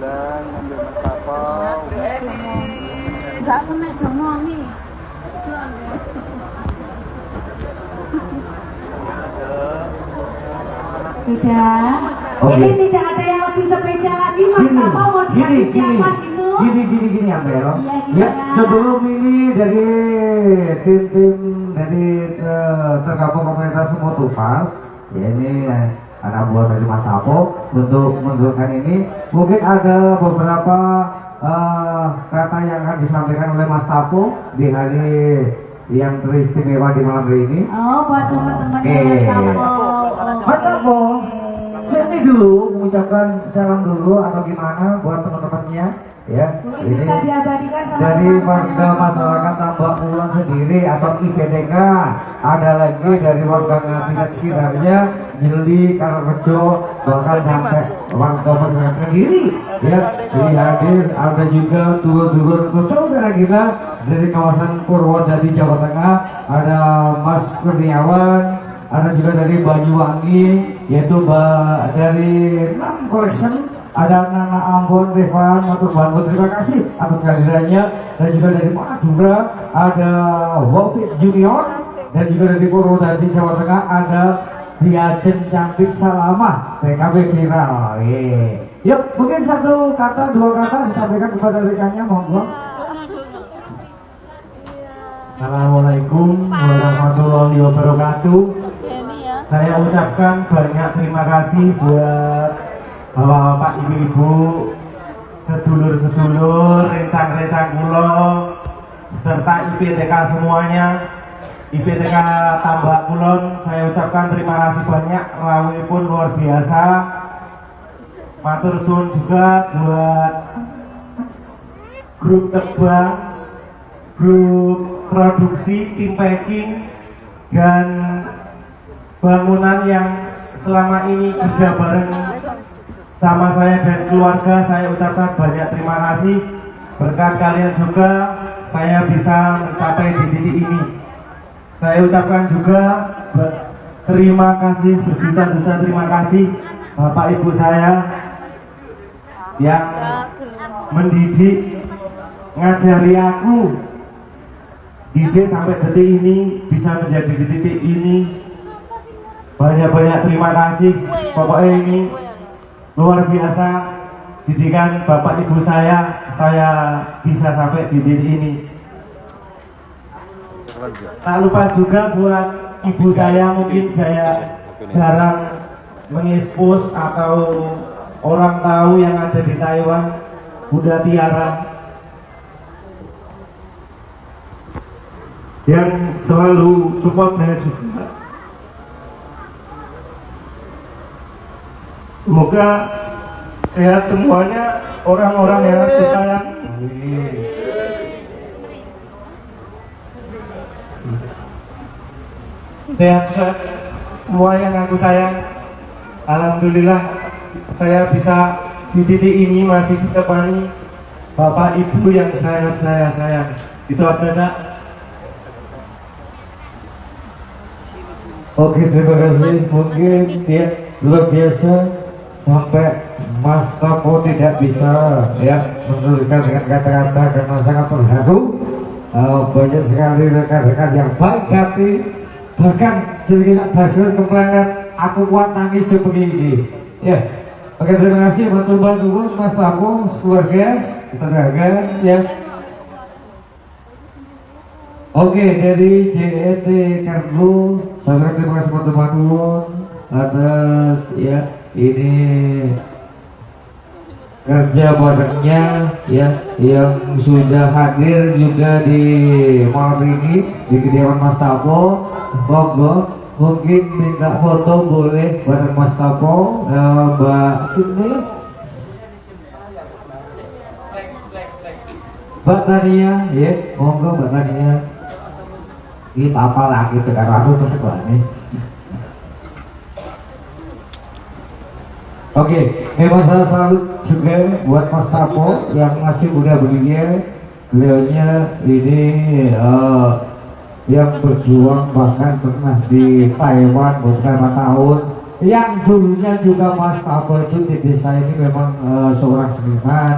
bulan ngambil martabak. Enggak pernah ngomong nih. Tidak. Oke. Ini tidak ada yang lebih spesial lagi, martabak mau dikasih siapa gitu? Gini Ambero. Iya, Ya, gimana? sebelum ini dari tim dari tergabung komunitas semua tupas, ya ini anak buah dari Mas Tapo untuk menunjukkan ini. Mungkin ada beberapa kata yang akan disampaikan oleh Mas Tapo di hari yang teristimewa di malam hari ini. Oh, buat teman-temannya Oke. Mas Tapo. Mas Tapo, sini dulu mengucapkan salam dulu atau gimana buat teman-temannya, ya. Mungkin Ini bisa diabadikan sama dari teman-temannya warga Mas Tapo. masyarakat Tambak Kulon sendiri atau IPTK, ada lagi dari warga Ngatina sekitarnya, Jeli, Karangrejo, bahkan sampai warga masyarakat sendiri, ya. Jadi hadir ada juga dulur-dulur saudara kita dari kawasan Purwodadi Jawa Tengah, ada Mas Kurniawan, ada juga dari Banyuwangi, yaitu dari 6 Collection, ada Nana Ambon, Revan, Matur Bangun, terima kasih atas kehadirannya. Dan juga dari Madura ada Wafid Junior, dan juga dari Purwodadi Jawa Tengah ada Diajen Cantik Salamah PKB Viral. Yuk, mungkin satu kata, dua kata disampaikan kepada rekannya, monggo. Assalamualaikum warahmatullahi wabarakatuh. Saya ucapkan banyak terima kasih buat bapak-bapak, ibu-ibu, sedulur-sedulur, rencang-rencang kula, beserta IPTK semuanya. IPTK Tambak Kulon, saya ucapkan terima kasih banyak, rawuhipun luar biasa. Matur suwun juga buat grup tebang, grup produksi, tim packing, dan bangunan yang selama ini kerja bareng sama saya dan keluarga. Saya ucapkan banyak terima kasih. Berkat kalian juga saya bisa mencapai di titik ini. Saya ucapkan juga terima kasih, berjuta-juta terima kasih Bapak Ibu saya yang mendidik, ngajari aku didik sampai detik ini, bisa menjadi di titik ini. Banyak-banyak terima kasih. Pokoknya ini luar biasa didikan Bapak Ibu saya bisa sampai di titik ini. Tak lupa juga buat ibu saya, mungkin saya jarang mengekspos atau orang tahu yang ada di Taiwan, Bunda Tiara, yang selalu support saya juga. Semoga sehat semuanya orang-orang yang aku sayang. Sehat semua yang aku sayang. Alhamdulillah saya bisa di titik ini masih ditemani Bapak Ibu yang saya sayang. Itu aja, Kak. Oke, terima kasih. Mungkin ya luar biasa sampai Mas Tapo tidak bisa ya menuliskan dengan kata-kata karena sangat terharu. Banyak sekali rekan-rekan yang baik hati, bahkan jadi hasil kemelarat aku kuat nangis sebegini. Ya, oke, terima kasih bantu Mas Tapo, keluarga, tenaga ya. Oke, dari JET Kargo, saya terima kasih teman-teman atas ya ini kerja barengnya ya yang sudah hadir juga di malam ini di kediaman Mas Tapo. Monggo, mungkin minta foto boleh bareng Mas Tapo, Mbak Sydney, Mbak Tania, ya monggo Mbak Tania. Ini apa lagi tekan aku terus nih. Oke, memang saya salut juga buat Mas Tapo yang masih muda belia. Beliaunya ini yang berjuang bahkan pernah di Taiwan beberapa tahun yang dulunya juga Mas Tabo itu di desa ini memang seorang seniman.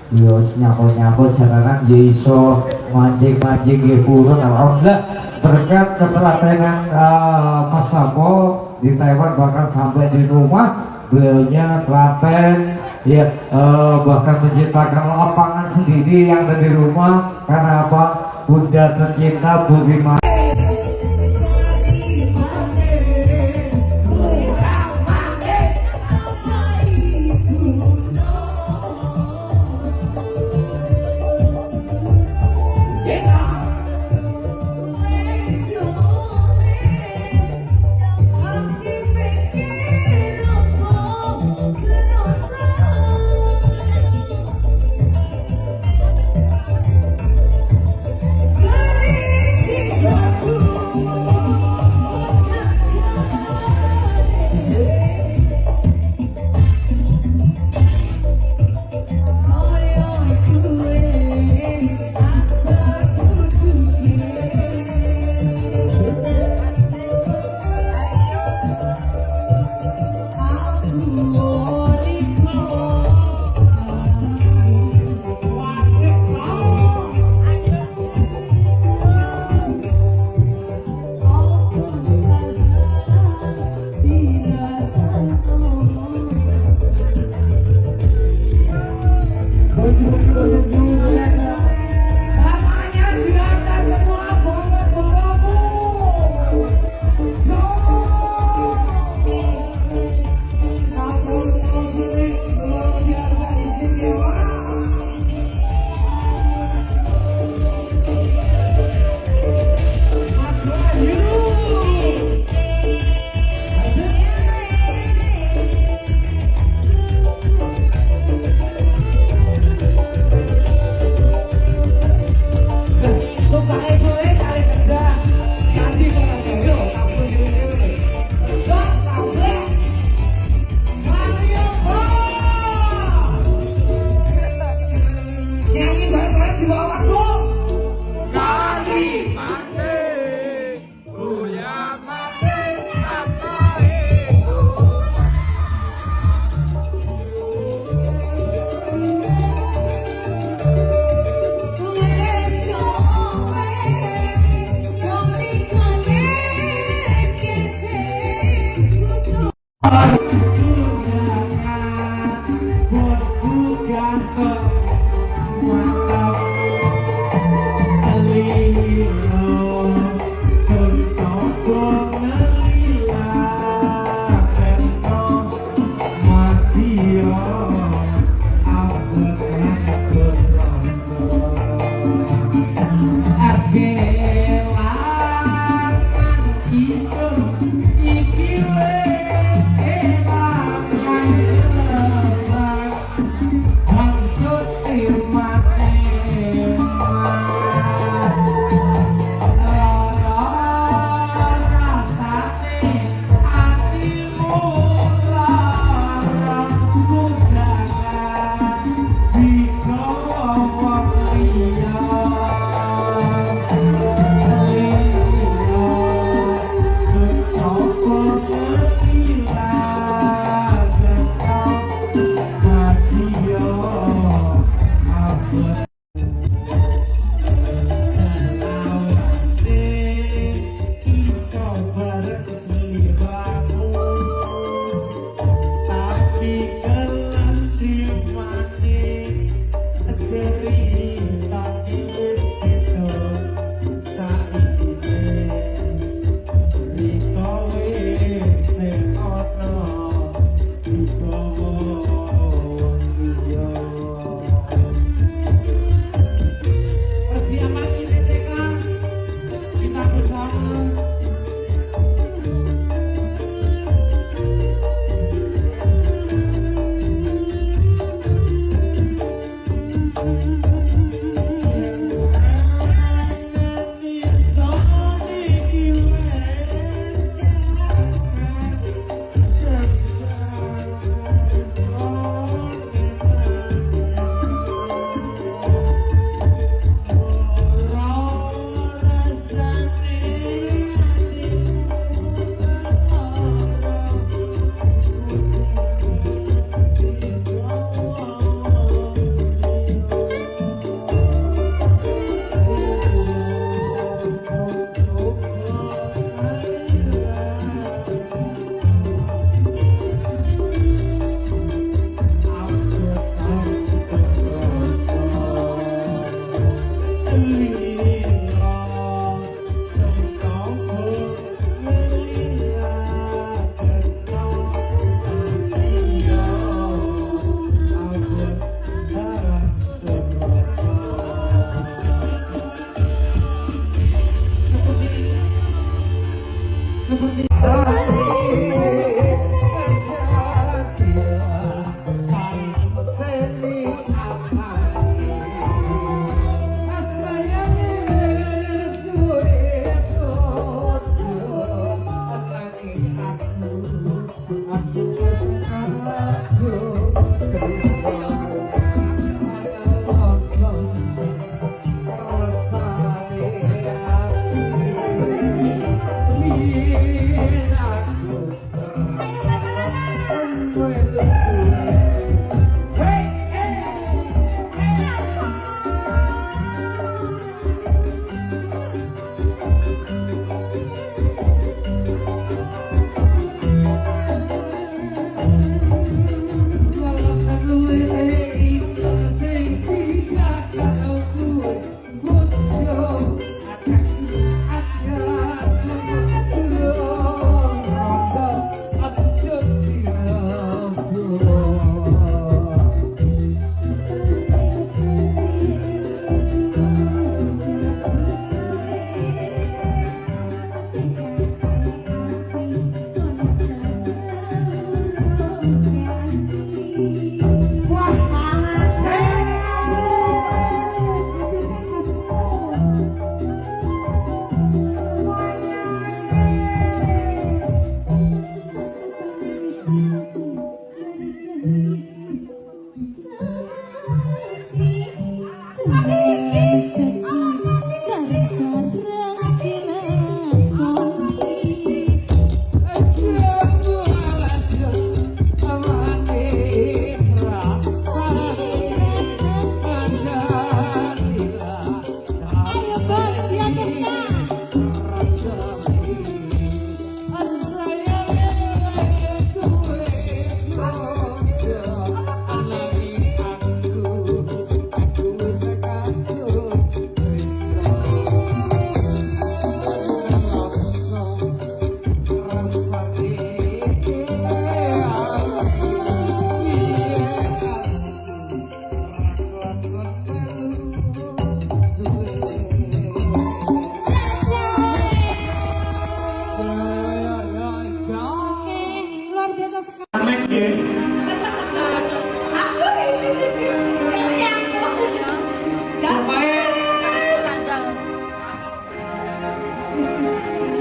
Yo nyapot-nyapot jalanan ya iso mancing-mancing ya kurun. Alhamdulillah berkat ketelatenan Mas Tabo di Taiwan bahkan sampai di rumah beliaunya telaten ya, bahkan menciptakan lapangan sendiri yang ada di rumah. Karena apa? Bunda tercinta Bu Rima. Iki wes enak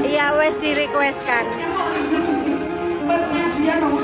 Iya wes di request kan. Pengajian dong.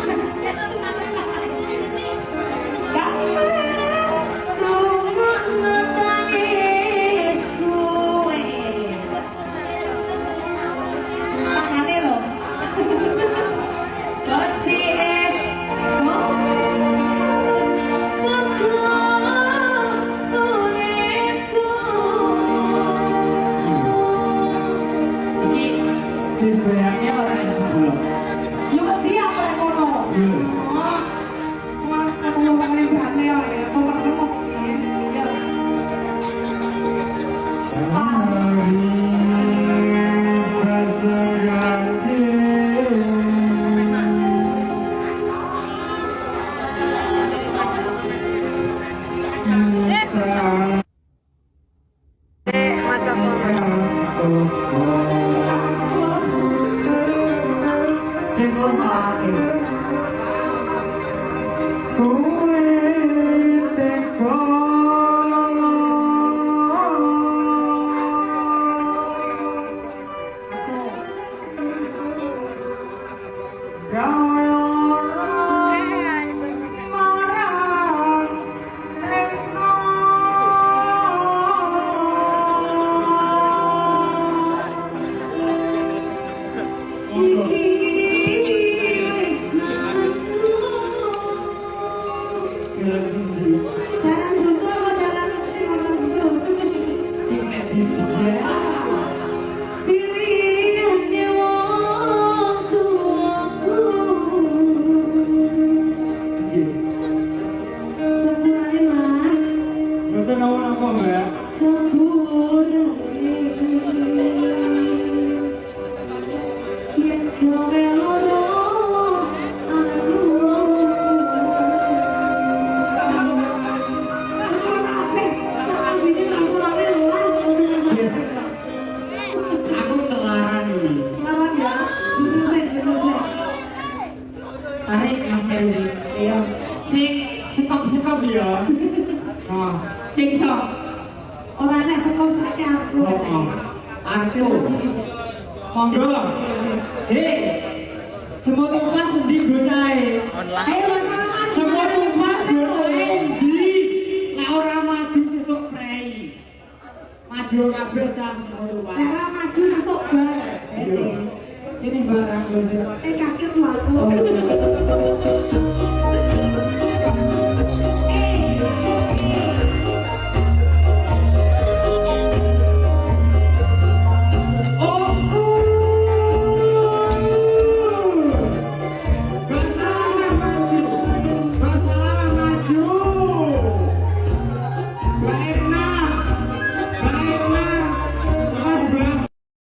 Monggo. Semua tumpah sendi gocahe. Ayo Mas. Semua tumpah gocahe ndi? Nek ora maju sesuk prei. Maju kabeh cah semua tumpah. Nek ora maju sesuk bar. Ini barang lho. Kaget lho aku.